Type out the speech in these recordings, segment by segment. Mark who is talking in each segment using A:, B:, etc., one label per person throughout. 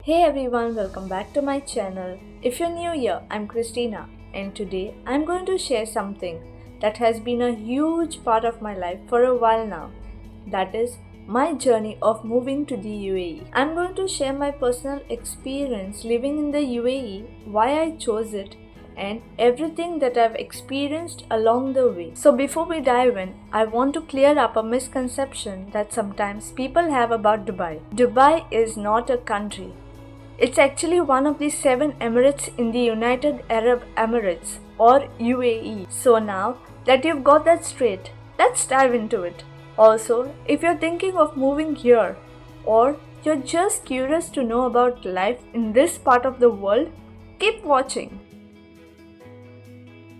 A: Hey everyone, welcome back to my channel. If you're new here, I'm Christina, and today I'm going to share something that has been a huge part of my life for a while now. That is my journey of moving to the UAE. I'm going to share my personal experience living in the UAE, why I chose it, and everything that I've experienced along the way. So before we dive in, I want to clear up a misconception that sometimes people have about Dubai. Dubai is not a country. It's actually one of the 7 emirates in the United Arab Emirates or UAE. So now that you've got that straight, let's dive into it. Also, if you're thinking of moving here or you're just curious to know about life in this part of the world, keep watching.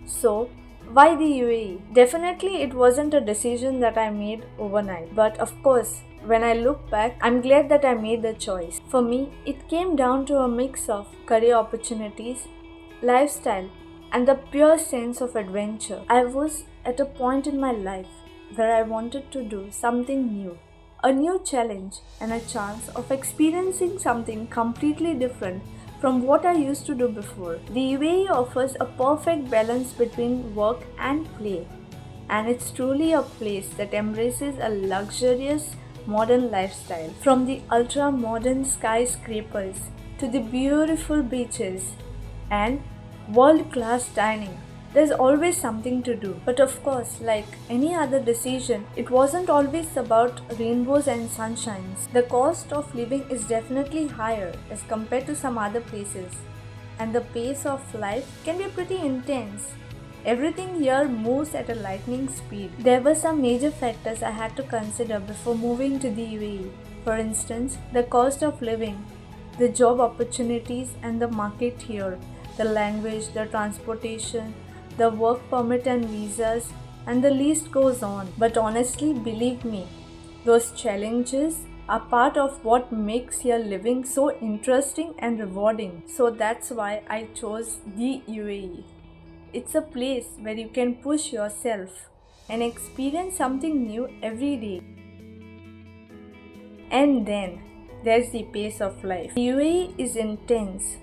A: So, why the UAE? Definitely, it wasn't a decision that I made overnight, but of course, when I look back, I'm glad that I made the choice. For me, it came down to a mix of career opportunities, lifestyle, and the pure sense of adventure. I was at a point in my life where I wanted to do something new, a new challenge, and a chance of experiencing something completely different from what I used to do before. The UAE offers a perfect balance between work and play, and it's truly a place that embraces a luxurious modern lifestyle. From the ultra modern skyscrapers to the beautiful beaches and world class dining, there's always something to do. But of course, like any other decision, it wasn't always about rainbows and sunshines. The cost of living is definitely higher as compared to some other places, and the pace of life can be pretty intense. Everything here moves at a lightning speed. There were some major factors I had to consider before moving to the UAE. For instance, the cost of living, the job opportunities and the market here, the language, the transportation, the work permit and visas, and the list goes on. But honestly, believe me, those challenges are part of what makes here living so interesting and rewarding. So that's why I chose the UAE. It's a place where you can push yourself and experience something new every day. And then there's the pace of life. The UAE is intense.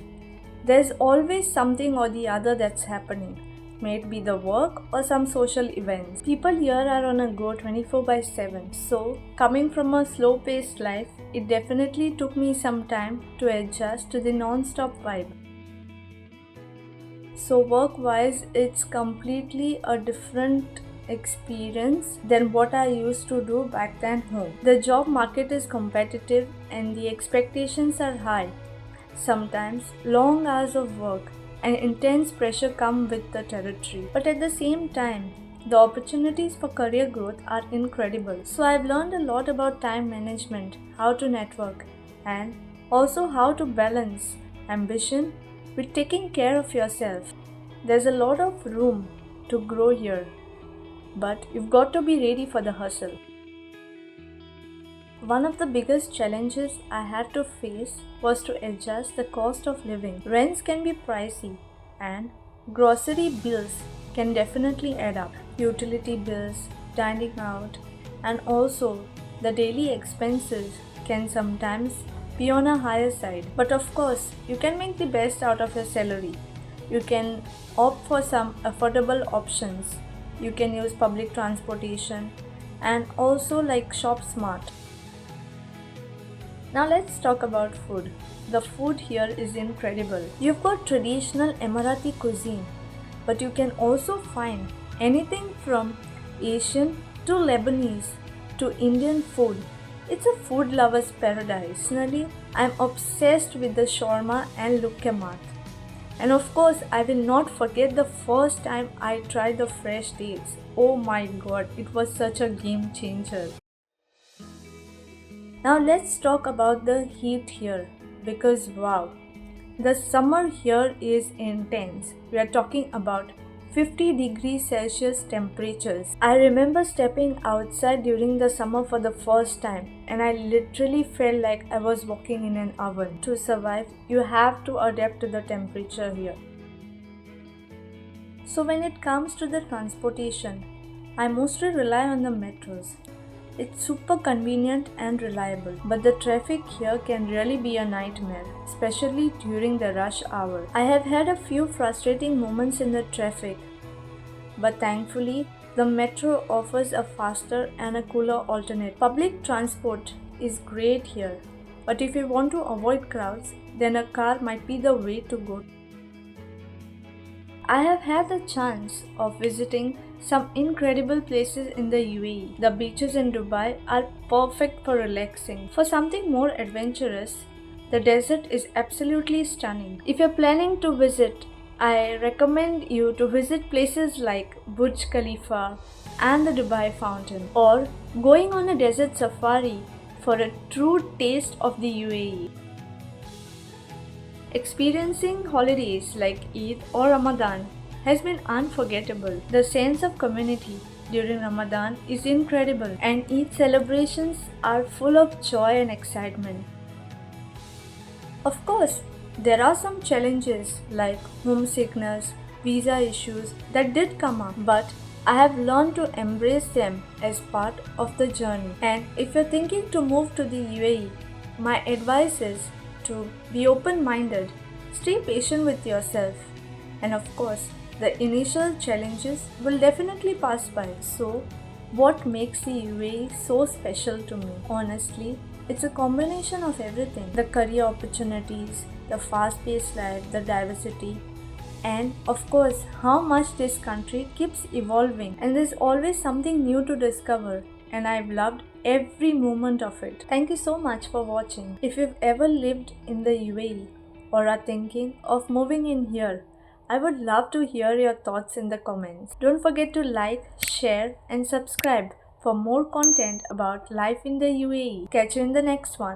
A: There's always something or the other that's happening. May it be the work or some social events. People here are on a go 24/7. So, coming from a slow paced life, it definitely took me some time to adjust to the non stop vibe. So, work wise, it's completely a different experience than what I used to do back then home. The job market is competitive and the expectations are high. Sometimes long hours of work and intense pressure come with the territory. But at the same time, the opportunities for career growth are incredible. So I've learned a lot about time management, how to network, and also how to balance ambition with taking care of yourself. There's a lot of room to grow here, but you've got to be ready for the hustle. One of the biggest challenges I had to face was to adjust the cost of living. Rents can be pricey and grocery bills can definitely add up. Utility bills, dining out, and also the daily expenses can sometimes be on a higher side. But of course, you can make the best out of your salary. You can opt for some affordable options. You can use public transportation and also like shop smart. Now let's talk about food. The food here is incredible. You've got traditional Emirati cuisine, but you can also find anything from Asian to Lebanese to Indian food. It's a food lover's paradise. Personally, I'm obsessed with the shawarma and lukemat. And of course, I will not forget the first time I tried the fresh dates. Oh my god, it was such a game changer. Now let's talk about the heat here because wow, the summer here is intense. We are talking about 50 degrees Celsius temperatures. I remember stepping outside during the summer for the first time and I literally felt like I was walking in an oven. To survive, you have to adapt to the temperature here. So when it comes to the transportation, I mostly rely on the metros. It's super convenient and reliable, but the traffic here can really be a nightmare, especially during the rush hour. I have had a few frustrating moments in the traffic, but thankfully, the metro offers a faster and a cooler alternate. Public transport is great here, but if you want to avoid crowds, then a car might be the way to go. I have had the chance of visiting some incredible places in the UAE. The beaches in Dubai are perfect for relaxing. For something more adventurous, the desert is absolutely stunning. If you're planning to visit, I recommend you to visit places like Burj Khalifa and the Dubai Fountain, or going on a desert safari for a true taste of the UAE. Experiencing holidays like Eid or Ramadan has been unforgettable. The sense of community during Ramadan is incredible, and Eid celebrations are full of joy and excitement. Of course, there are some challenges like homesickness, visa issues that did come up, but I have learned to embrace them as part of the journey. And if you're thinking to move to the UAE, my advice is to be open minded, stay patient with yourself, and of course, the initial challenges will definitely pass by. So, what makes the UAE so special to me? Honestly, it's a combination of everything: the career opportunities, the fast paced life, the diversity, and of course, how much this country keeps evolving, and there's always something new to discover. And I've loved every moment of it. Thank you so much for watching. If you've ever lived in the UAE or are thinking of moving in here, I would love to hear your thoughts in the comments. Don't forget to like, share, and subscribe for more content about life in the UAE. Catch you in the next one.